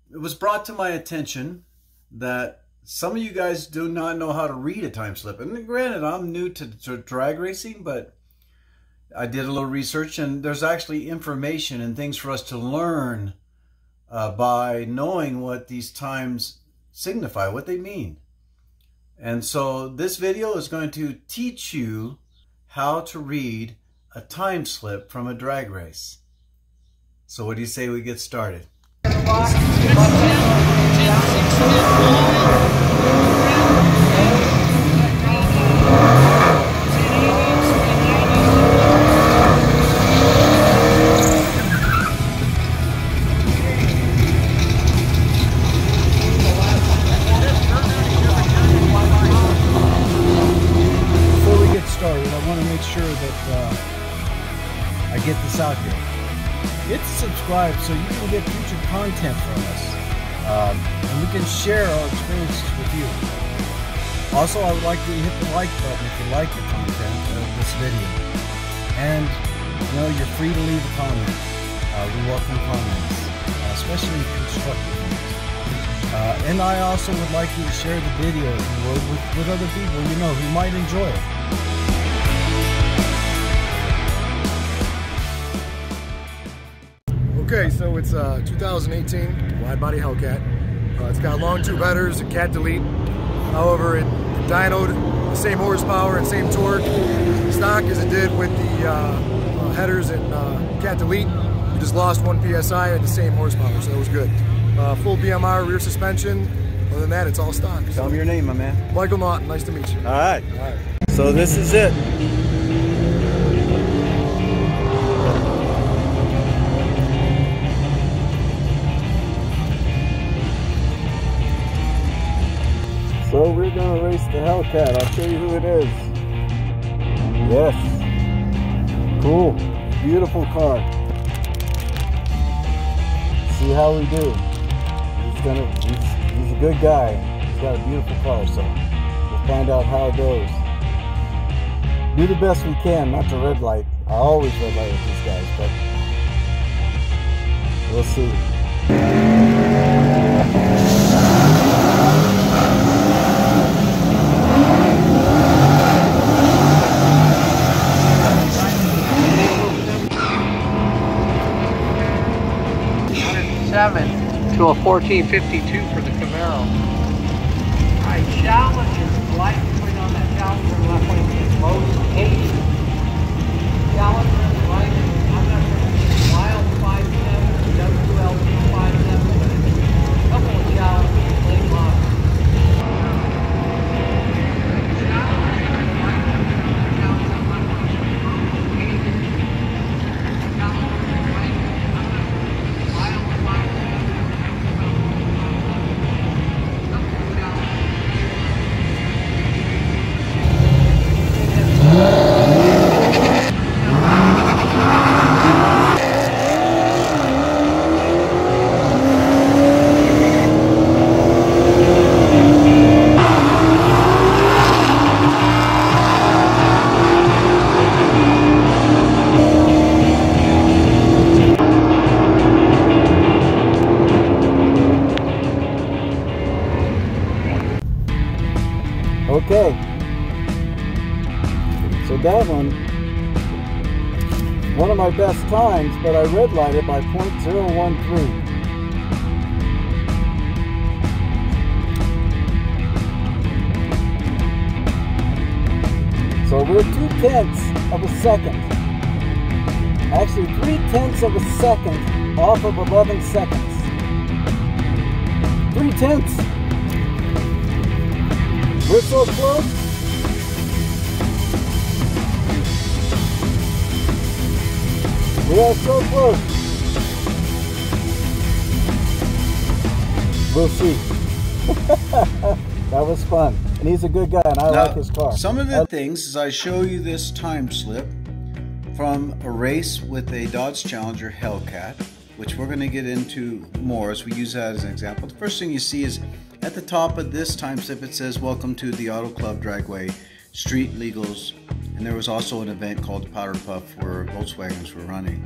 It was brought to my attention that some of you guys do not know how to read a time slip. And granted, I'm new to drag racing, but I did a little research, and there's actually information and things for us to learn by knowing what these times signify, what they mean. And so this video is going to teach you how to read a time slip from a drag race. So what do you say we get started? I get this out here. Hit subscribe so you can get future content from us, and we can share our experiences with you. Also, I would like you to hit the like button if you like the content of this video, and you're free to leave a comment. We welcome comments, especially constructive ones. And I also would like you to share the video with other people who might enjoy it. Okay, so it's 2018 wide-body Hellcat. It's got long tube headers, a cat delete. However, it dynoed the same horsepower and same torque stock as it did with the headers and cat delete. We just lost 1 PSI at the same horsepower, so that was good. Full BMR rear suspension. Other than that, it's all stock. Tell me your name, my man. Michael Naughton, nice to meet you. All right. So this is it. So we're going to race the Hellcat. I'll show you who it is. Yes. Cool. Beautiful car. See how we do. He's a good guy. He's got a beautiful car, so we'll find out how it goes. Do the best we can, not to red light. I always red light with these guys, but we'll see. 7 to a 1452 for the Camaro. Alright, Challenger, light point on that Challenger, left one is most 8. Challenger, right, I'm not sure, Wild 57, WLT 57, but it's a couple of Challengers, late model. Okay, so that one of my best times, but I red lighted by 0.013. So we're 0.2 of a second, actually 0.3 of a second off of 11 seconds. 0.3. We're so close. We are so close. We'll see. That was fun. And he's a good guy, and I like his car. Some of the things is I show you this time slip from a race with a Dodge Challenger Hellcat, which we're going to get into more as we use that as an example. The first thing you see is at the top of this time slip, it says, "Welcome to the Auto Club Dragway Street Legals." And there was also an event called the Powder Puff where Volkswagens were running.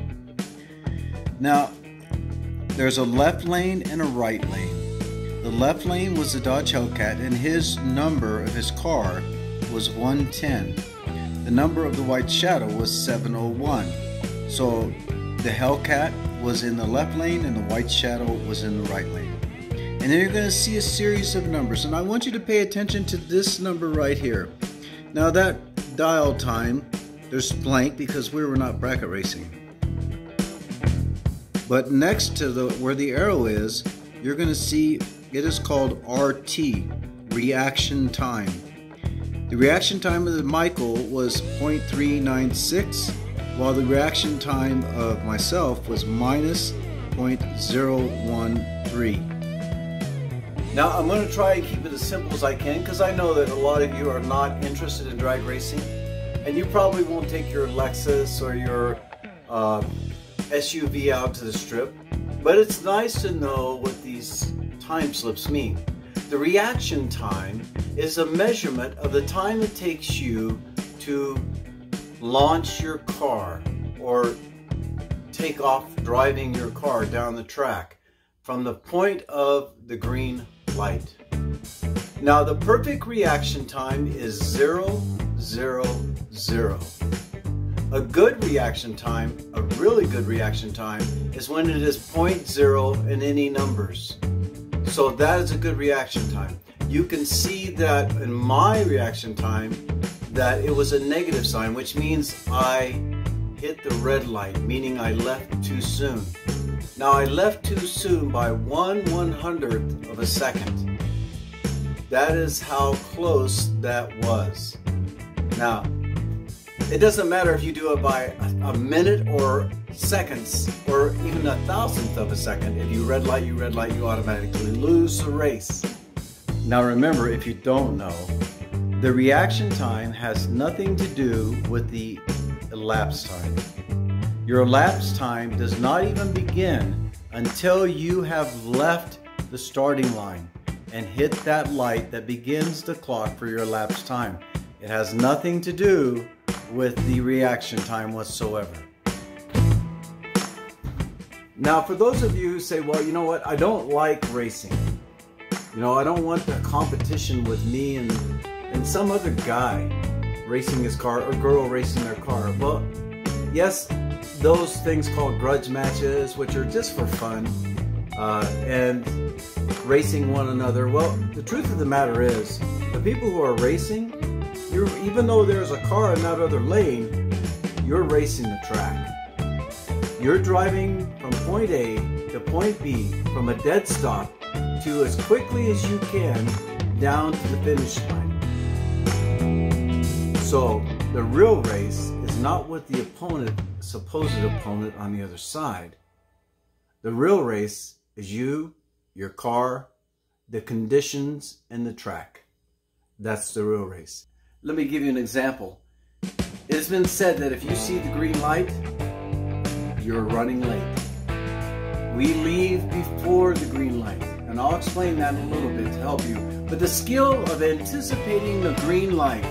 Now, there's a left lane and a right lane. The left lane was the Dodge Hellcat, and his number of his car was 110. The number of the White Shadow was 701. So the Hellcat was in the left lane and the White Shadow was in the right lane. And then you're going to see a series of numbers, and I want you to pay attention to this number right here. Now that dial time, there's blank because we were not bracket racing. But next to where the arrow is, you're going to see it is called RT, reaction time. The reaction time of the Michael was 0.396, while the reaction time of myself was minus 0.013. Now I'm going to try and keep it as simple as I can, because I know that a lot of you are not interested in drag racing, and you probably won't take your Lexus or your SUV out to the strip, but it's nice to know what these time slips mean. The reaction time is a measurement of the time it takes you to launch your car or take off driving your car down the track from the point of the green light. Now the perfect reaction time is 0, 0, 0. A good reaction time, a really good reaction time, is when it is 0.0 in any numbers. So that is a good reaction time. You can see that in my reaction time that it was a negative sign, which means I hit the red light, meaning I left too soon. Now I left too soon by 1/100th of a second. That is how close that was. Now, it doesn't matter if you do it by a minute or seconds or even 1,000th of a second. If you red light, you automatically lose the race. Now remember, if you don't know, the reaction time has nothing to do with the elapsed time. Your elapsed time does not even begin until you have left the starting line and hit that light that begins the clock for your elapsed time. It has nothing to do with the reaction time whatsoever. Now for those of you who say, well, you know what, I don't like racing. You know, I don't want the competition with me and some other guy racing his car or girl racing their car. Well, yes, those things called grudge matches, which are just for fun, and racing one another. Well, the truth of the matter is, the people who are racing, even though there's a car in that other lane, you're racing the track. You're driving from point A to point B from a dead stop to as quickly as you can down to the finish line. So the real race is not with the opponent, supposed opponent on the other side. The real race is you, your car, the conditions, and the track. That's the real race. Let me give you an example. It has been said that if you see the green light, you're running late. We leave before the green light, and I'll explain that in a little bit to help you. But the skill of anticipating the green light,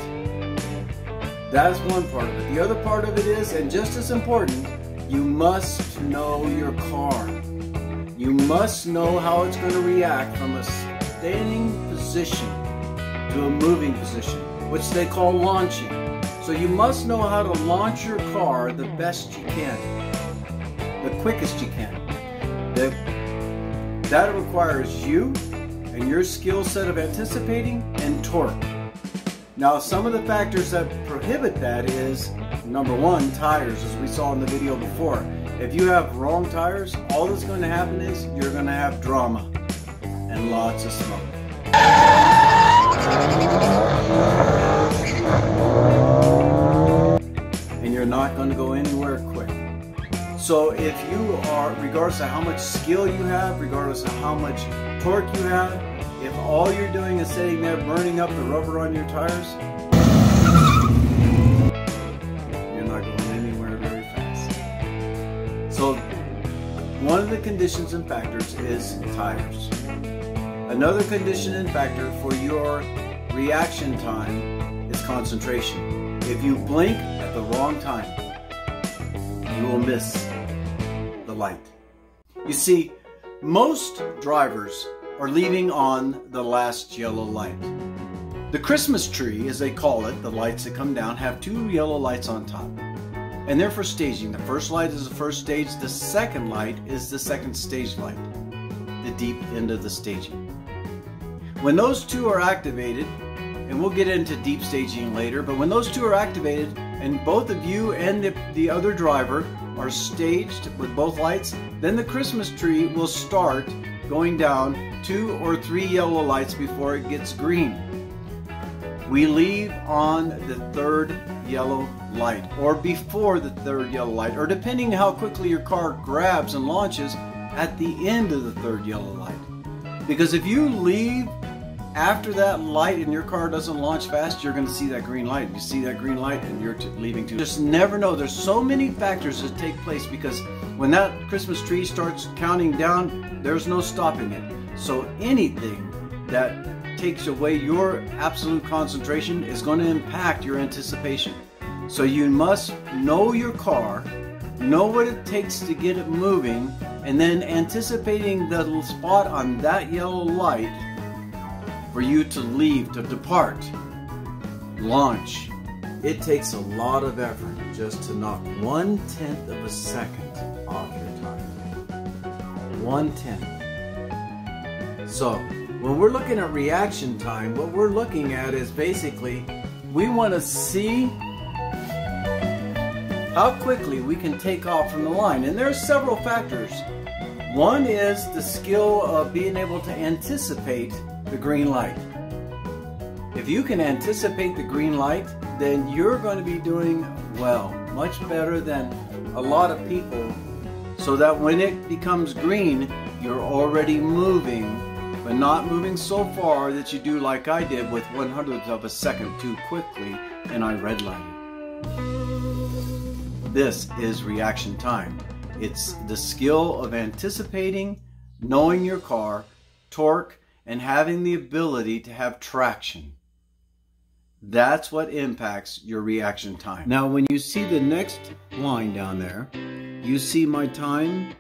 that's one part of it. The other part of it is, and just as important, you must know your car. You must know how it's going to react from a standing position to a moving position, which they call launching. So you must know how to launch your car the best you can, the quickest you can. That requires you and your skill set of anticipating and torque. Now, some of the factors that prohibit that is, number one, tires, as we saw in the video before. If you have wrong tires, all that's going to happen is you're going to have drama and lots of smoke. And you're not going to go anywhere quick. So if you are, regardless of how much skill you have, regardless of how much torque you have, if all you're doing is sitting there burning up the rubber on your tires, you're not going anywhere very fast. So one of the conditions and factors is tires. Another condition and factor for your reaction time is concentration. If you blink at the wrong time, you will miss the light. You see, Most drivers are leaving on the last yellow light. The Christmas tree, as they call it, the lights that come down, have 2 yellow lights on top. And they're for staging. The first light is the first stage, the second light is the second stage light, the deep end of the staging. When those 2 are activated, and we'll get into deep staging later, but when those 2 are activated and both of you and the other driver are staged with both lights, then the Christmas tree will start going down 2 or 3 yellow lights before it gets green. We leave on the 3rd yellow light, or before the 3rd yellow light, or depending how quickly your car grabs and launches, at the end of the 3rd yellow light. Because if you leave after that light and your car doesn't launch fast, you're going to see that green light. You see that green light and you're leaving too. Just never know. There's so many factors that take place, because when that Christmas tree starts counting down, there's no stopping it. So anything that takes away your absolute concentration is going to impact your anticipation. So you must know your car, know what it takes to get it moving, and then anticipating the little spot on that yellow light for you to leave, to depart, launch. It takes a lot of effort just to knock 1/10 of a second off your time. 1/10. So when we're looking at reaction time, what we're looking at is basically, we want to see how quickly we can take off from the line. And there are several factors. One is the skill of being able to anticipate the green light. If you can anticipate the green light, then you're going to be doing well, much better than a lot of people, so that when it becomes green, you're already moving, but not moving so far that you do like I did with 1/100th of a second too quickly and I red lighted. This is reaction time. It's the skill of anticipating, knowing your car, torque, and having the ability to have traction. That's what impacts your reaction time. Now, when you see the next line down there, you see my time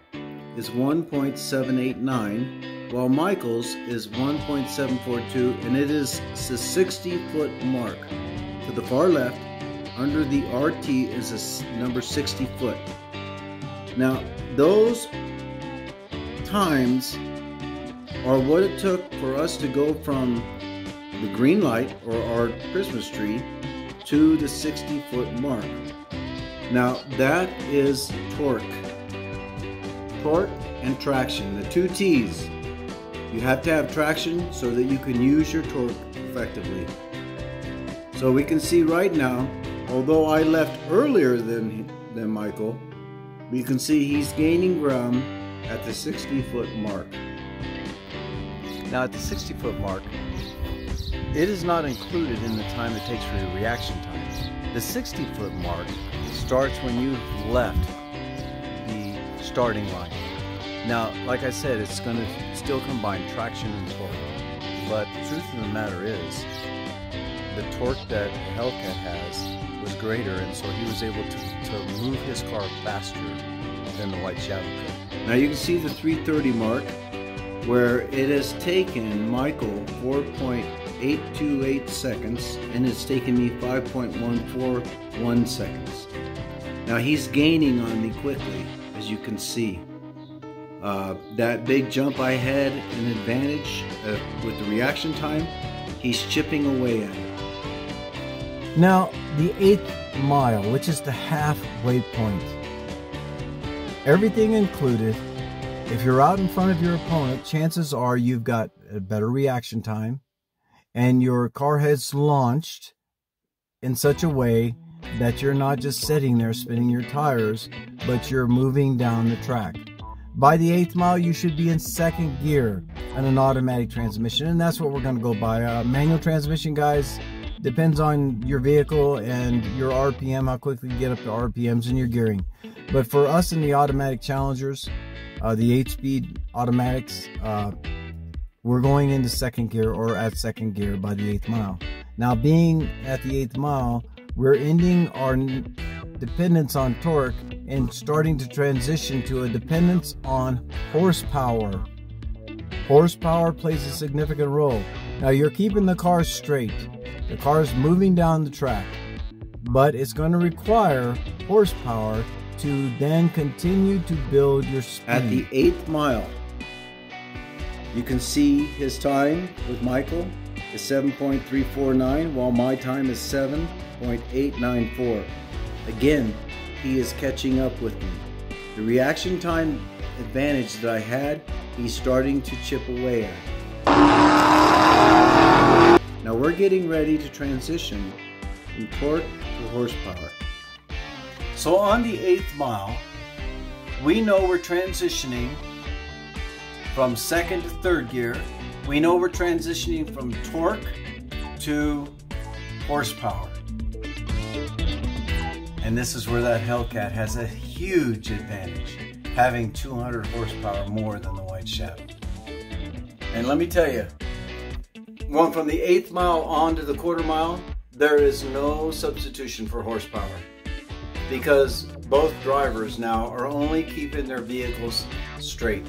is 1.789, while Michael's is 1.742, and it is the 60-foot mark. To the far left, under the RT, is a number 60 foot. Now, those times are what it took for us to go from the green light, or our Christmas tree, to the 60-foot mark. Now, that is torque. Torque and traction, the 2 T's. You have to have traction so that you can use your torque effectively. So we can see right now, although I left earlier than Michael, we can see he's gaining ground at the 60-foot mark. Now, at the 60-foot mark, it is not included in the time it takes for your reaction time. The 60-foot mark starts when you've left the starting line. Now, like I said, it's going to still combine traction and torque. But the truth of the matter is, the torque that Hellcat has was greater, and so he was able to move his car faster than the White Shadow could. Now you can see the 330 mark, where it has taken Michael 4.828 seconds, and it's taken me 5.141 seconds. Now he's gaining on me quickly, as you can see. That big jump I had an advantage with the reaction time, he's chipping away at it. Now, the 8th mile, which is the halfway point, everything included, if you're out in front of your opponent, chances are you've got a better reaction time, and your car has launched in such a way that you're not just sitting there spinning your tires, but you're moving down the track. By the 8th mile, you should be in 2nd gear on an automatic transmission, and that's what we're going to go by. Manual transmission, guys, depends on your vehicle and your RPM, how quickly you get up to RPMs and your gearing. But for us in the automatic Challengers, the 8-speed automatics, we're going into 2nd gear, or at 2nd gear by the 8th mile. Now, being at the 8th mile, we're ending our dependence on torque and starting to transition to a dependence on horsepower. Horsepower plays a significant role. Now you're keeping the car straight. The car's moving down the track, but it's going to require horsepower to then continue to build your speed. At the 8th mile, you can see his time with Michael is 7.349, while my time is 7.894. Again, he is catching up with me. The reaction time advantage that I had, he's starting to chip away at. Now we're getting ready to transition from torque to horsepower. So on the 8th mile, we know we're transitioning from 2nd to 3rd gear. We know we're transitioning from torque to horsepower. And this is where that Hellcat has a huge advantage, having 200 horsepower more than the White Shadow. And let me tell you, going from the 8th mile on to the quarter mile, there is no substitution for horsepower, because both drivers now are only keeping their vehicles straight.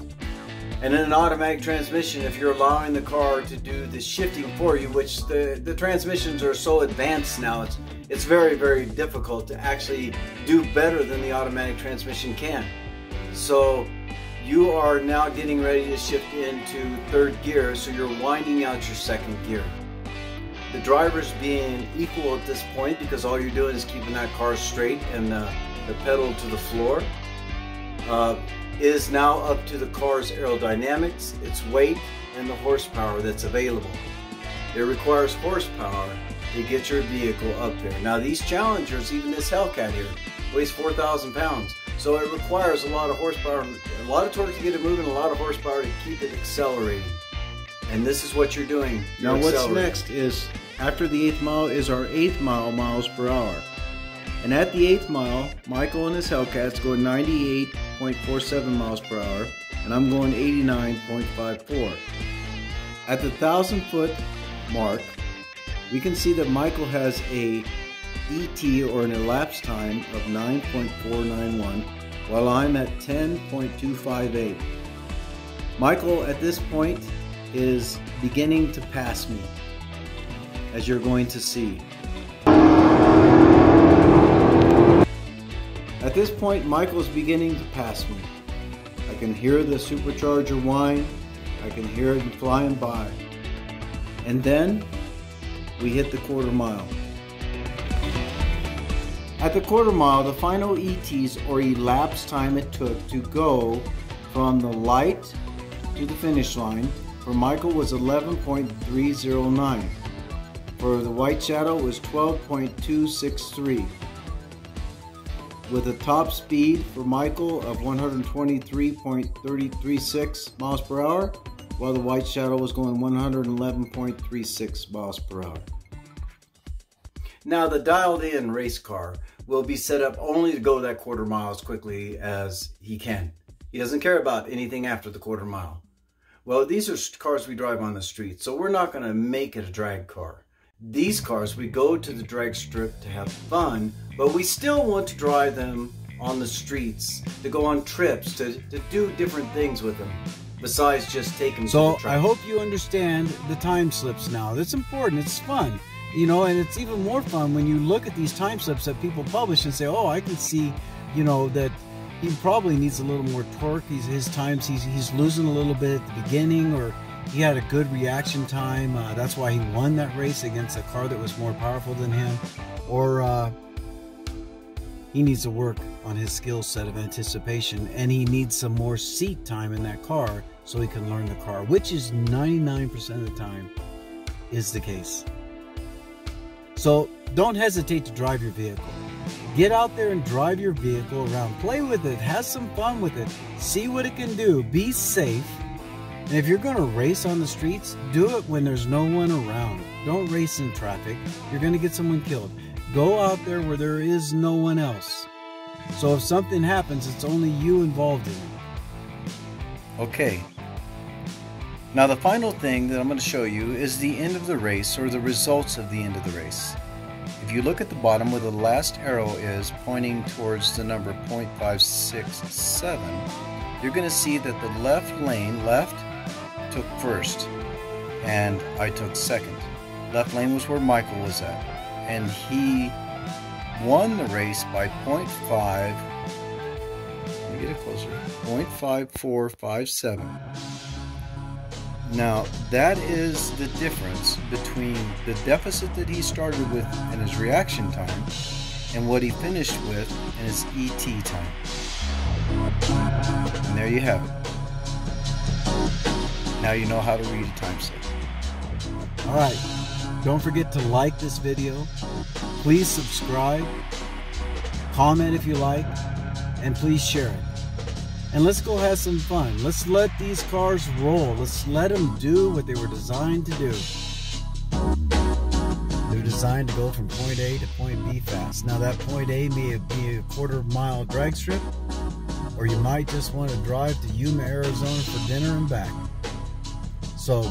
And in an automatic transmission, if you're allowing the car to do the shifting for you, which the transmissions are so advanced now, it's very, very difficult to actually do better than the automatic transmission can. So you are now getting ready to shift into 3rd gear, so you're winding out your 2nd gear. The driver's being equal at this point because all you're doing is keeping that car straight, and the pedal to the floor is now up to the car's aerodynamics, its weight, and the horsepower that's available. It requires horsepower to get your vehicle up there. Now these Challengers, even this Hellcat here, weighs 4,000 pounds. So it requires a lot of horsepower, a lot of torque to get it moving, a lot of horsepower to keep it accelerating. And this is what you're doing. Now what's next is, after the 8th mile, is our 8th mile miles per hour. And at the 8th mile, Michael and his Hellcat's going 98.47 miles per hour, and I'm going 89.54. At the 1,000-foot mark, we can see that Michael has a ET, or an elapsed time, of 9.491, while I'm at 10.258. Michael at this point is beginning to pass me, as you're going to see. At this point, Michael's beginning to pass me. I can hear the supercharger whine. I can hear it flying by. And then we hit the quarter mile. At the quarter mile, the final ETs, or elapsed time it took to go from the light to the finish line, for Michael was 11.309. For the White Shadow, it was 12.263. With a top speed for Michael of 123.336 miles per hour, while the White Shadow was going 111.36 miles per hour. Now the dialed in race car will be set up only to go that quarter mile as quickly as he can. He doesn't care about anything after the quarter mile. Well, these are cars we drive on the street, so we're not going to make it a drag car. These cars, we go to the drag strip to have fun, but we still want to drive them on the streets, to go on trips, to do different things with them, besides just taking to the track. I hope you understand the time slips now. That's important. It's fun. You know, and it's even more fun when you look at these time slips that people publish and say, oh, I can see, you know, that he probably needs a little more torque. He's losing a little bit at the beginning, or he had a good reaction time. That's why he won that race against a car that was more powerful than him. Or he needs to work on his skill set of anticipation, and he needs some more seat time in that car so he can learn the car, which is 99% of the time is the case. So don't hesitate to drive your vehicle. Get out there and drive your vehicle around. Play with it. Have some fun with it. See what it can do. Be safe. And if you're going to race on the streets, do it when there's no one around. Don't race in traffic. You're going to get someone killed. Go out there where there is no one else. So if something happens, it's only you involved in it. Okay. Now the final thing that I'm going to show you is the end of the race, or the results of the end of the race. If if you look at the bottom where the last arrow is pointing towards the number 0.567, you're going to see that the left lane, took first, and I took second. Left lane was where Michael was at, and he won the race by 0.5. Let me get it closer. 0.5457. Now, that is the difference between the deficit that he started with in his reaction time and what he finished with in his ET time. And there you have it. Now you know how to read a time slip. All right. Don't forget to like this video. Please subscribe. Comment if you like. And please share it. And let's go have some fun. Let's let these cars roll. Let's let them do what they were designed to do. They're designed to go from point A to point B fast. Now that point A may be a quarter-mile drag strip, or you might just want to drive to Yuma, Arizona for dinner and back. So,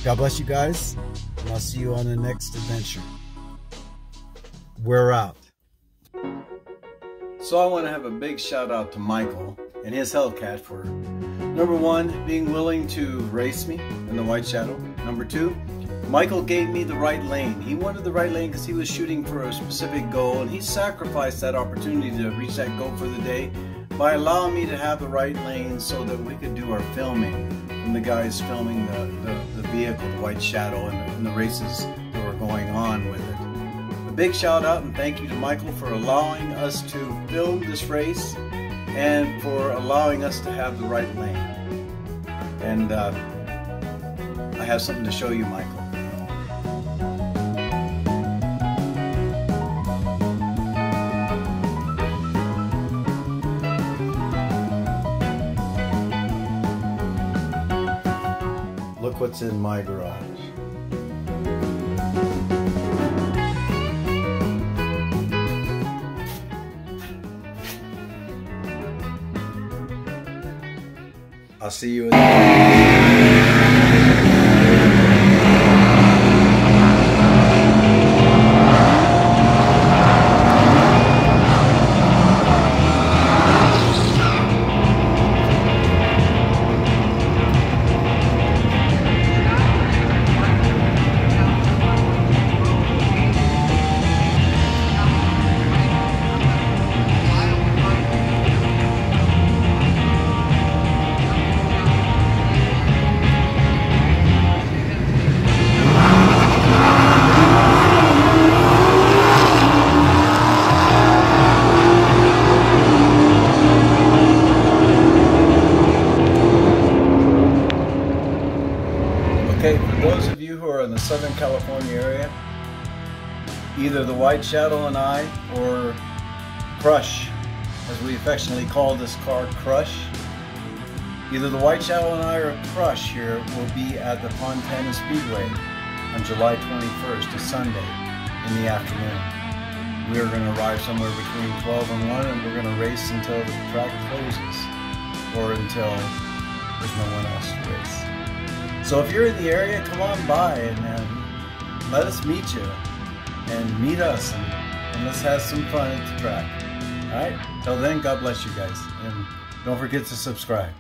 God bless you guys, and I'll see you on the next adventure. We're out. So I want to have a big shout out to Michael and his Hellcat for, number one, being willing to race me in the White Shadow. Number two, Michael gave me the right lane. He wanted the right lane because he was shooting for a specific goal, and he sacrificed that opportunity to reach that goal for the day by allowing me to have the right lane so that we could do our filming. And the guys filming the vehicle, the White Shadow, and the races that were going on with it. A big shout out and thank you to Michael for allowing us to film this race and for allowing us to have the right lane. And I have something to show you, Michael. Look what's in my garage. I'll see you in Okay, for those of you who are in the Southern California area, either the White Shadow and I, or Crush, as we affectionately call this car, Crush, either the White Shadow and I or Crush here will be at the Fontana Speedway on July 21st, a Sunday, in the afternoon. We are going to arrive somewhere between 12 and 1, and we're going to race until the track closes, or until there's no one else to race. So if you're in the area, come on by and let us meet you and meet us, and let's have some fun at the track. All right? Till then, God bless you guys, and don't forget to subscribe.